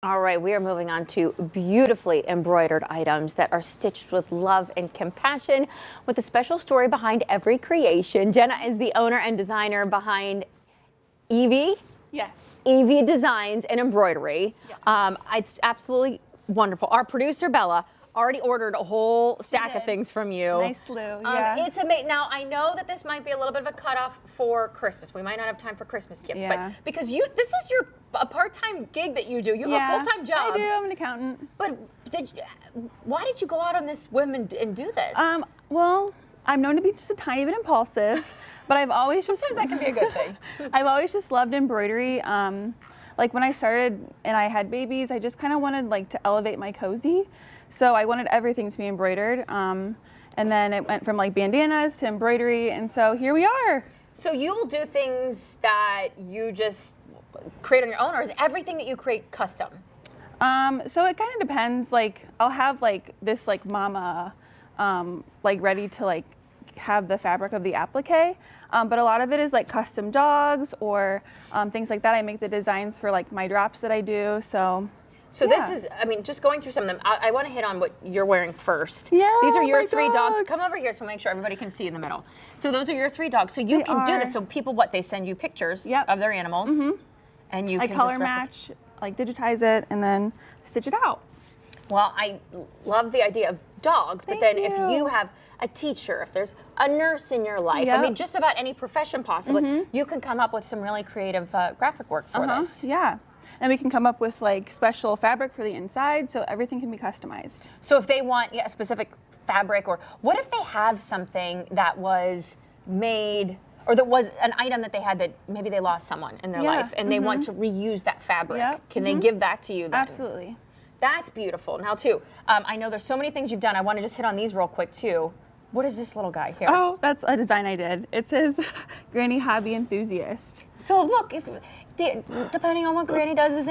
All right, we are moving on to beautifully embroidered items that are stitched with love and compassion, with a special story behind every creation. Jenna is the owner and designer behind EVY. Yes. EVY Designs and Embroidery. Yes. It's absolutely wonderful. Our producer, Bella, already ordered a whole stack of things from you. Nice slew, yeah. It's amazing. Now, I know that this might be a little bit of a cutoff for Christmas. We might not have time for Christmas gifts, but because this is a part-time gig that you do. You have a full-time job. I do. I'm an accountant. But why did you go out on this whim and do this? Well, I'm known to be just a tiny bit impulsive, but I've always Sometimes that can be a good thing. I've always just loved embroidery. Like when I started and I had babies, I just kind of wanted like to elevate my cozy. So I wanted everything to be embroidered. And then it went from like bandanas to embroidery. And so here we are. So you'll do things that you just create on your own, or is everything that you create custom? So it kind of depends. Like I'll have like this like mama like ready to like have the fabric of the applique. But a lot of it is like custom dogs or things like that. I make the designs for like my drops that I do. So this is, I mean, just going through some of them, I want to hit on what you're wearing first. Yeah, these are your three dogs. Come over here so make sure everybody can see in the middle. So those are your three dogs. So you can do this. So people, they send you pictures of their animals, and you can color match, like digitize it, and then stitch it out. Well, I love the idea of dogs, but then if you have a teacher, if there's a nurse in your life, I mean, just about any profession possibly, you can come up with some really creative graphic work for this. Yeah. And we can come up with like special fabric for the inside, so everything can be customized. So if they want a specific fabric, or what if they have something that was made, or that was an item that they had that maybe they lost someone in their life and they want to reuse that fabric, can they give that to you then? Absolutely. That's beautiful. Now too, I know there's so many things you've done. I want to just hit on these real quick too. What is this little guy here? Oh, that's a design I did. It says Granny Hobby Enthusiast. So look, depending on what Granny does is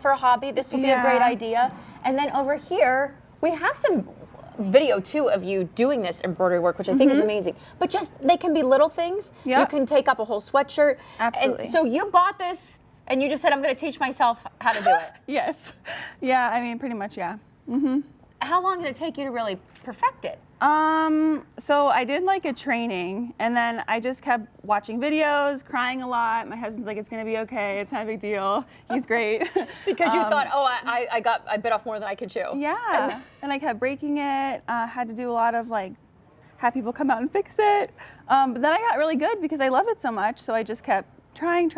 for a hobby, this will be a great idea. And then over here, we have some video too of you doing this embroidery work, which I think is amazing. But just, they can be little things. You can take up a whole sweatshirt. Absolutely. And so you bought this and you just said, I'm going to teach myself how to do it. Yes. Yeah, I mean, pretty much, yeah. How long did it take you to really perfect it? So I did like a training, and then I just kept watching videos, crying a lot. My husband's like, it's gonna be okay, it's not a big deal. He's great. Because you thought, oh, I bit off more than I could chew. Yeah, and I kept breaking it. Had to do a lot of like, have people come out and fix it. But then I got really good because I love it so much, so I just kept trying.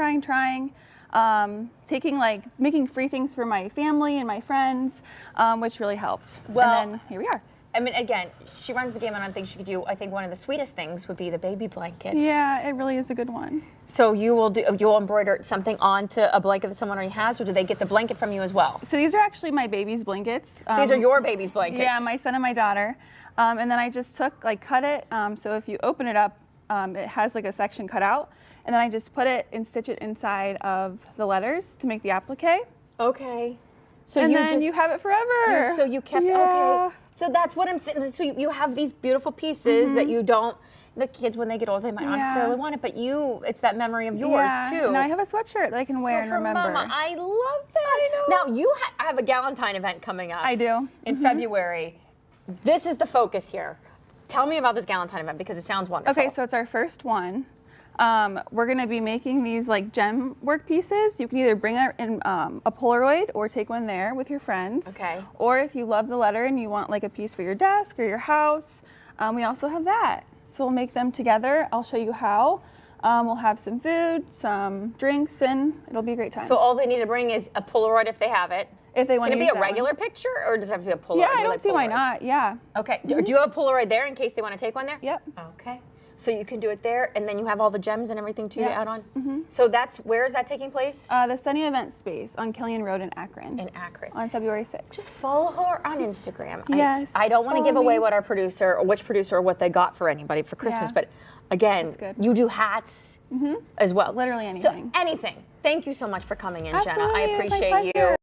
Making free things for my family and my friends, which really helped. Well, and then here we are. I mean, again, she runs the game on things she could do. I think one of the sweetest things would be the baby blankets. Yeah, it really is a good one. So you'll embroider something onto a blanket that someone already has, or do they get the blanket from you as well? So these are actually my baby's blankets. These are your baby's blankets? Yeah, my son and my daughter. And then I just cut it. So if you open it up, it has like a section cut out. And then I just put it and stitch it inside of the letters to make the applique. Okay. So and then you have it forever. So you kept, okay. So that's what I'm saying. So you have these beautiful pieces that you don't, the kids when they get older, they might not necessarily want it, but it's that memory of yours too. And I have a sweatshirt that I can wear and remember. Mama, I love that. I know. Now you have a Galentine event coming up. I do. In February. This is the focus here. Tell me about this Galentine event because it sounds wonderful. Okay, so it's our first one. We're going to be making these like gem work pieces. You can either bring a Polaroid or take one there with your friends. Okay. Or if you love the letter and you want like a piece for your desk or your house, we also have that. So we'll make them together. I'll show you how. We'll have some food, some drinks, and it'll be a great time. So all they need to bring is a Polaroid if they have it. If they want to use Can it be a regular picture or does it have to be a Polaroid? Yeah, I don't see why not. Yeah. Okay. Do you have a Polaroid there in case they want to take one there? Yep. Okay. So you can do it there, and then you have all the gems and everything too to add on? So where is that taking place? The Sunny Event Space on Killian Road in Akron. In Akron. On February 6th. Just follow her on Instagram. Yes. I don't want to give away what our producer, or which producer, or what they got for anybody for Christmas, but again, you do hats as well. Literally anything. So anything. Thank you so much for coming in, Absolutely. Jenna. I appreciate you.